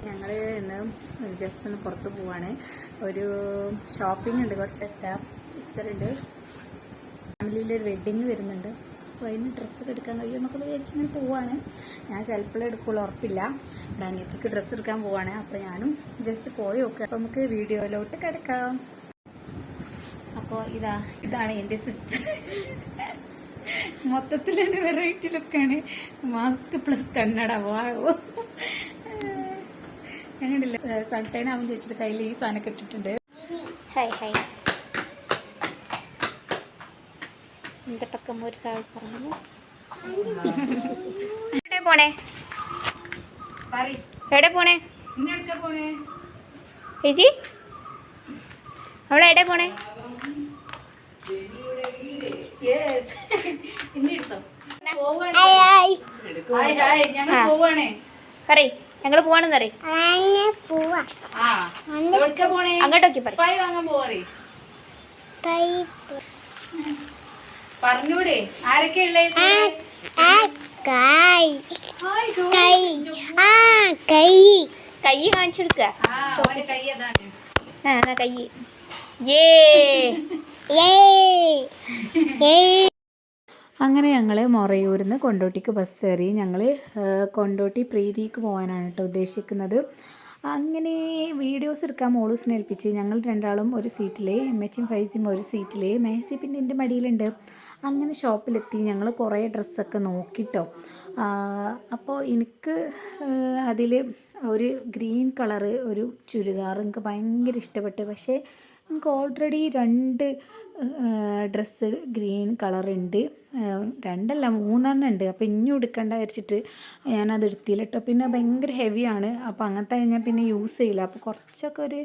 ഞങ്ങൾ ഇന്ന് ജസ്റ്റ് ഒന്ന് പുറത്ത് പോവാണ്. ഒരു ഷോപ്പിംഗ് ഉണ്ട്, കുറച്ച് സിസ്റ്ററുണ്ട്, ഫാമിലിയിലൊരു വെഡ്ഡിങ് വരുന്നുണ്ട്. അപ്പോൾ അതിന് ഡ്രസ്സൊക്കെ എടുക്കാൻ കഴിയുമെന്നൊക്കെ വിചാരിച്ച് ഇങ്ങനെ പോവാണ്. ഞാൻ ചിലപ്പോൾ എടുക്കുള്ളൂ, ഉറപ്പില്ല. ഇവിടെ അനിയത്തിക്ക് ഡ്രസ്സ് എടുക്കാൻ പോവാണ്. അപ്പോൾ ഞാനും ജസ്റ്റ് പോയി നോക്കുക. അപ്പോൾ നമുക്ക് വീഡിയോയിലോട്ട് കിടക്കാം. അപ്പോൾ ഇതാണ് എൻ്റെ സിസ്റ്റർ. മൊത്തത്തിൽ തന്നെ വെറൈറ്റി ലുക്കാണ്. മാസ്ക് പ്ലസ് കണ്ണട. വാഴോ അങ്ങനെയല്ല, സൺടൈൻ ആവും ചോദിച്ചിട്ട് കയ്യിൽ ഈ സാധനം ഇട്ടിട്ടുണ്ട്. Hi hi. എന്റെ പക്കം ഒരു സാധനം പറഞ്ഞു. എവിടെ പോണേ? എവിടെ പോണേ ചേച്ചി? അവളെവിടെ പോണേ? പറയ്, ഞങ്ങള് പോവാണെന്ന് പറയും. അങ്ങോട്ടൊക്കെ പറഞ്ഞൂടെ? ആരൊക്കെ ഉള്ളേ? കൈ കാണിച്ചെടുക്ക. കൈ അങ്ങനെ ഞങ്ങൾ മൊറയൂരിൽ നിന്ന് കൊണ്ടോട്ടിക്ക് ബസ് കയറി. ഞങ്ങൾ കൊണ്ടോട്ടി പ്രീതിക്ക് പോകാനാണ് കേട്ടോ ഉദ്ദേശിക്കുന്നത്. അങ്ങനെ വീഡിയോസ് എടുക്കാൻ മോളൂസിനെ ഏൽപ്പിച്ച് ഞങ്ങൾ രണ്ടാളും ഒരു സീറ്റിൽ, എമ്മച്ചും ഫൈസിയും ഒരു സീറ്റിൽ, മേസി പിന്നെ എൻ്റെ മടിയിലുണ്ട്. അങ്ങനെ ഷോപ്പിലെത്തി. ഞങ്ങൾ കുറേ ഡ്രസ്സൊക്കെ നോക്കിട്ടോ. അപ്പോൾ എനിക്ക് അതിൽ ഒരു ഗ്രീൻ കളറ് ഒരു ചുരിദാർ എനിക്ക് ഭയങ്കര ഇഷ്ടപ്പെട്ടു. പക്ഷേ എനിക്ക് ഓൾറെഡി 2 ഡ്രസ്സ് ഗ്രീൻ കളറുണ്ട്. 2 അല്ല 3 ഉണ്ട്. അപ്പോൾ ഇനി എടുക്കണ്ട വെച്ചിട്ട് ഞാനത് എടുത്തില്ല കേട്ടോ. പിന്നെ ഭയങ്കര ഹെവിയാണ്. അപ്പോൾ അങ്ങനത്തെ ഞാൻ പിന്നെ യൂസ് ചെയ്യില്ല. അപ്പോൾ കുറച്ചൊക്കെ ഒരു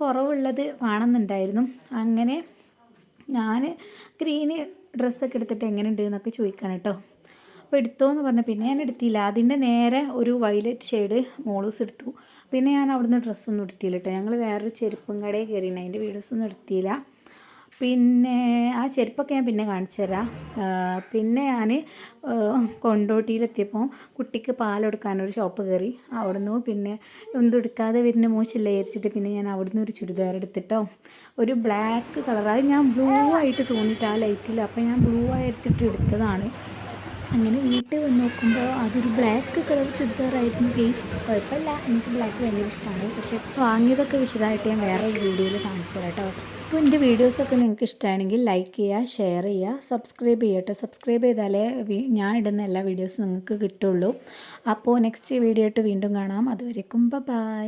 കുറവുള്ളത് വേണമെന്നുണ്ടായിരുന്നു. അങ്ങനെ ഞാൻ ഗ്രീന് ഡ്രസ്സൊക്കെ എടുത്തിട്ട് എങ്ങനെയുണ്ട് എന്നൊക്കെ ചോദിക്കാൻ കേട്ടോ. അപ്പോൾ എടുത്തോന്ന് പറഞ്ഞു. പിന്നെ ഞാൻ എടുത്തില്ല. അതിൻ്റെ നേരെ ഒരു വയലറ്റ് ഷെയ്ഡ് മോളൂസ് എടുത്തു. പിന്നെ ഞാൻ അവിടുന്ന് ഡ്രസ്സൊന്നും എടുത്തില്ല കേട്ടോ. ഞങ്ങൾ വേറൊരു ചെരുപ്പും കടയിൽ കയറിയാണ്. അതിൻ്റെ വീഡിയോസൊന്നും എടുത്തില്ല. പിന്നെ ആ ചെരുപ്പൊക്കെ ഞാൻ പിന്നെ കാണിച്ചു തരാം. പിന്നെ ഞാൻ കൊണ്ടോട്ടിയിലെത്തിയപ്പോൾ കുട്ടിക്ക് പാലെടുക്കാനൊരു ഷോപ്പ് കയറി. അവിടുന്ന് പിന്നെ ഒന്നും എടുക്കാതെ വരുന്ന മോശമില്ല വിചാരിച്ചിട്ട് പിന്നെ ഞാൻ അവിടുന്ന് ഒരു ചുരിദാർ എടുത്തിട്ടോ. ഒരു ബ്ലാക്ക് കളറായി ഞാൻ ബ്ലൂ ആയിട്ട് തോന്നിയിട്ട് ആ ലൈറ്റിൽ. അപ്പോൾ ഞാൻ ബ്ലൂ ആയിരിച്ചിട്ട് എടുത്തതാണ്. അങ്ങനെ വീട്ടിൽ വന്ന് നോക്കുമ്പോൾ അതൊരു ബ്ലാക്ക് കളർ ചുരിദാറായിരുന്നു. ഗെയ്സ് കുഴപ്പമില്ല, എനിക്ക് ബ്ലാക്ക് ഭയങ്കര ഇഷ്ടമാണ്. പക്ഷേ വാങ്ങിയതൊക്കെ വിശദമായിട്ട് ഞാൻ വേറെ ഒരു വീഡിയോയിൽ കാണിച്ചു തരാം കേട്ടോ. അപ്പോൾ എൻ്റെ വീഡിയോസൊക്കെ നിങ്ങൾക്ക് ഇഷ്ടമാണെങ്കിൽ ലൈക്ക് ചെയ്യുക, ഷെയർ ചെയ്യുക, സബ്സ്ക്രൈബ് ചെയ്യട്ടെ. സബ്സ്ക്രൈബ് ചെയ്താലേ ഞാൻ ഇടുന്ന എല്ലാ വീഡിയോസും നിങ്ങൾക്ക് കിട്ടുള്ളൂ. അപ്പോൾ നെക്സ്റ്റ് വീഡിയോ ആയിട്ട് വീണ്ടും കാണാം. അതുവരേക്കും ബൈ.